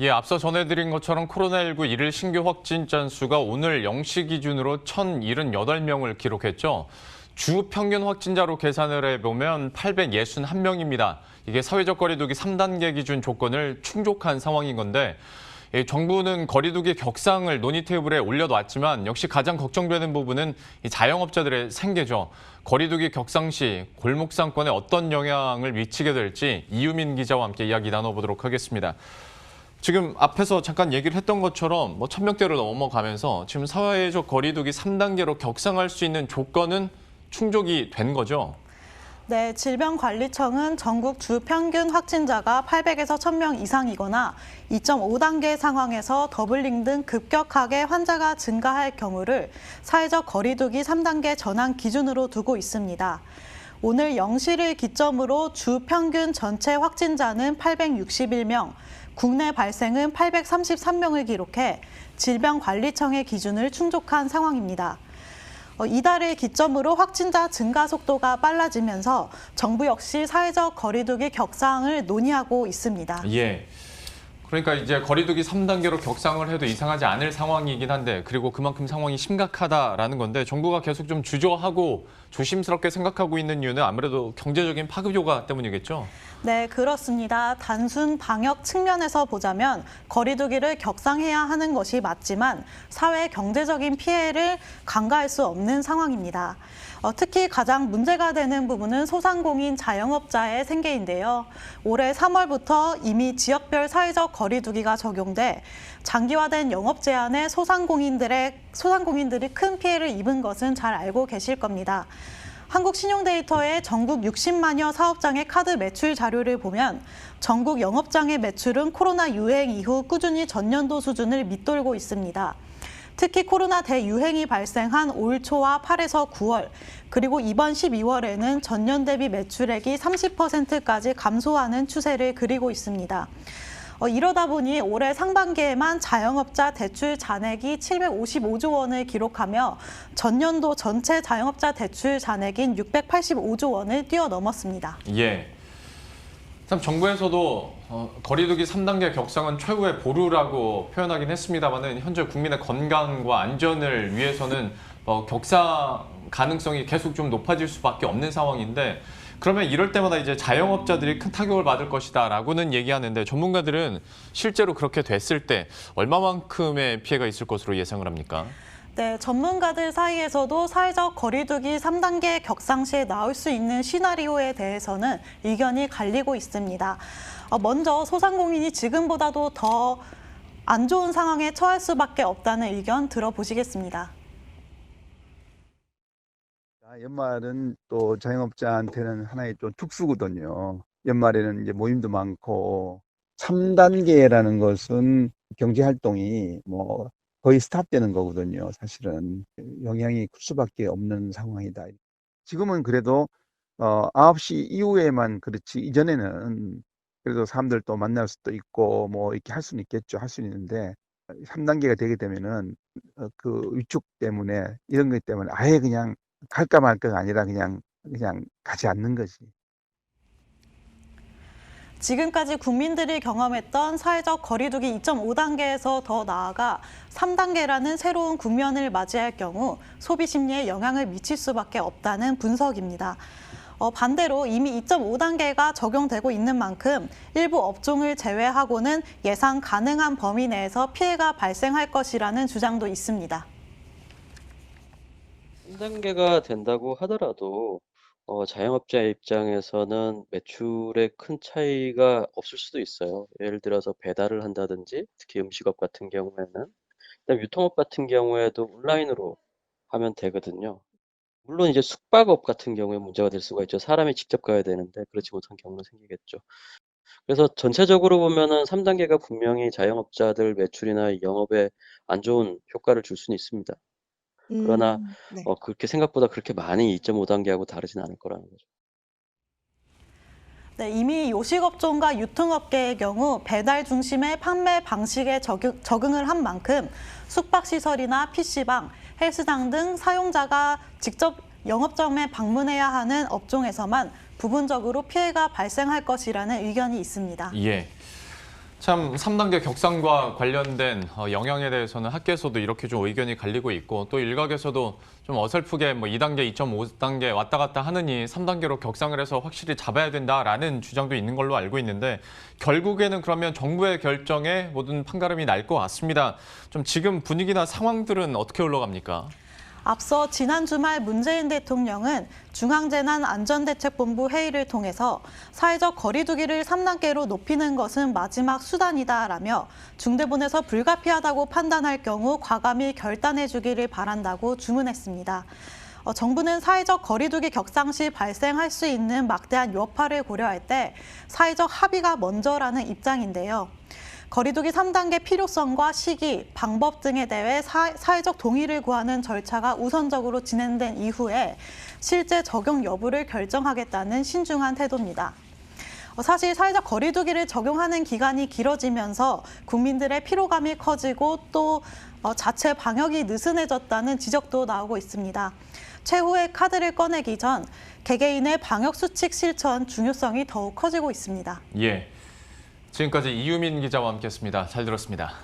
예, 앞서 전해드린 것처럼 코로나19 일일 신규 확진자 수가 오늘 0시 기준으로 1,078명을 기록했죠. 주 평균 확진자로 계산을 해보면 861명입니다. 이게 사회적 거리두기 3단계 기준 조건을 충족한 상황인 건데 정부는 거리두기 격상을 논의 테이블에 올려놨지만 역시 가장 걱정되는 부분은 이 자영업자들의 생계죠. 거리두기 격상 시 골목 상권에 어떤 영향을 미치게 될지 이유민 기자와 함께 이야기 나눠보도록 하겠습니다. 지금 앞에서 잠깐 얘기를 했던 것처럼 1,000명대로 넘어가면서 지금 사회적 거리두기 3단계로 격상할 수 있는 조건은 충족이 된 거죠? 네, 질병관리청은 전국 주 평균 확진자가 800에서 1,000명 이상이거나 2.5단계 상황에서 더블링 등 급격하게 환자가 증가할 경우를 사회적 거리두기 3단계 전환 기준으로 두고 있습니다. 오늘 0시를 기점으로 주 평균 전체 확진자는 861명, 국내 발생은 833명을 기록해 질병관리청의 기준을 충족한 상황입니다. 이달을 기점으로 확진자 증가 속도가 빨라지면서 정부 역시 사회적 거리두기 격상을 논의하고 있습니다. 예. 그러니까 이제 거리두기 3단계로 격상을 해도 이상하지 않을 상황이긴 한데 그리고 그만큼 상황이 심각하다라는 건데 정부가 계속 좀 주저하고 조심스럽게 생각하고 있는 이유는 아무래도 경제적인 파급 효과 때문이겠죠? 네, 그렇습니다. 단순 방역 측면에서 보자면 거리두기를 격상해야 하는 것이 맞지만 사회 경제적인 피해를 간과할 수 없는 상황입니다. 특히 가장 문제가 되는 부분은 소상공인 자영업자의 생계인데요. 올해 3월부터 이미 지역별 사회적 거리두기가 적용돼 장기화된 영업 제한에 소상공인들이 큰 피해를 입은 것은 잘 알고 계실 겁니다. 한국신용데이터의 전국 60만여 사업장의 카드 매출 자료를 보면 전국 영업장의 매출은 코로나 유행 이후 꾸준히 전년도 수준을 밑돌고 있습니다. 특히 코로나 대유행이 발생한 올 초와 8에서 9월, 그리고 이번 12월에는 전년 대비 매출액이 30%까지 감소하는 추세를 그리고 있습니다. 이러다 보니 올해 상반기에만 자영업자 대출 잔액이 755조 원을 기록하며 전년도 전체 자영업자 대출 잔액인 685조 원을 뛰어넘었습니다. 예. 참 정부에서도 거리두기 3단계 격상은 최후의 보루라고 표현하긴 했습니다만은 현재 국민의 건강과 안전을 위해서는 격상 가능성이 계속 좀 높아질 수밖에 없는 상황인데 그러면 이럴 때마다 이제 자영업자들이 큰 타격을 받을 것이다라고는 얘기하는데 전문가들은 실제로 그렇게 됐을 때 얼마만큼의 피해가 있을 것으로 예상을 합니까? 네, 전문가들 사이에서도 사회적 거리두기 3단계 격상 시에 나올 수 있는 시나리오에 대해서는 의견이 갈리고 있습니다. 먼저 소상공인이 지금보다도 더 안 좋은 상황에 처할 수밖에 없다는 의견 들어보시겠습니다. 연말은 또 자영업자한테는 하나의 좀 특수거든요. 연말에는 이제 모임도 많고 3단계라는 것은 경제활동이 거의 스탑되는 거거든요. 사실은 영향이 클 수밖에 없는 상황이다. 지금은 그래도 9시 이후에만 그렇지 이전에는 그래도 사람들도 만날 수도 있고 이렇게 할 수는 있겠죠. 할 수는 있는데 3단계가 되게 되면은 그 위축 때문에 이런 것 때문에 아예 그냥 갈까 말까가 아니라 그냥 가지 않는 거지. 지금까지 국민들이 경험했던 사회적 거리두기 2.5단계에서 더 나아가 3단계라는 새로운 국면을 맞이할 경우 소비 심리에 영향을 미칠 수밖에 없다는 분석입니다. 반대로 이미 2.5단계가 적용되고 있는 만큼 일부 업종을 제외하고는 예상 가능한 범위 내에서 피해가 발생할 것이라는 주장도 있습니다. 3단계가 된다고 하더라도 자영업자 입장에서는 매출에 큰 차이가 없을 수도 있어요. 예를 들어서 배달을 한다든지 특히 음식업 같은 경우에는 그다음에 유통업 같은 경우에도 온라인으로 하면 되거든요. 물론 이제 숙박업 같은 경우에 문제가 될 수가 있죠. 사람이 직접 가야 되는데 그렇지 못한 경우는 생기겠죠. 그래서 전체적으로 보면은 3단계가 분명히 자영업자들 매출이나 영업에 안 좋은 효과를 줄 수는 있습니다. 그러나 네. 그렇게 생각보다 그렇게 많이 2.5단계하고 다르진 않을 거라는 거죠. 네, 이미 요식업종과 유통업계의 경우 배달 중심의 판매 방식에 적응을 한 만큼 숙박시설이나 PC방, 헬스장 등 사용자가 직접 영업점에 방문해야 하는 업종에서만 부분적으로 피해가 발생할 것이라는 의견이 있습니다. 예. 참 3단계 격상과 관련된 영향에 대해서는 학계에서도 이렇게 좀 의견이 갈리고 있고 또 일각에서도 좀 어설프게 뭐 2단계, 2.5단계 왔다 갔다 하느니 3단계로 격상을 해서 확실히 잡아야 된다라는 주장도 있는 걸로 알고 있는데 결국에는 그러면 정부의 결정에 모든 판가름이 날 것 같습니다. 좀 지금 분위기나 상황들은 어떻게 흘러갑니까? 앞서 지난 주말 문재인 대통령은 중앙재난안전대책본부 회의를 통해서 사회적 거리 두기를 3단계로 높이는 것은 마지막 수단이다라며 중대본에서 불가피하다고 판단할 경우 과감히 결단해 주기를 바란다고 주문했습니다. 정부는 사회적 거리 두기 격상 시 발생할 수 있는 막대한 여파를 고려할 때 사회적 합의가 먼저라는 입장인데요. 거리두기 3단계 필요성과 시기, 방법 등에 대해 사회적 동의를 구하는 절차가 우선적으로 진행된 이후에 실제 적용 여부를 결정하겠다는 신중한 태도입니다. 사실 사회적 거리두기를 적용하는 기간이 길어지면서 국민들의 피로감이 커지고 또 자체 방역이 느슨해졌다는 지적도 나오고 있습니다. 최후의 카드를 꺼내기 전 개개인의 방역 수칙 실천 중요성이 더욱 커지고 있습니다. 예. 지금까지 이유민 기자와 함께했습니다. 잘 들었습니다.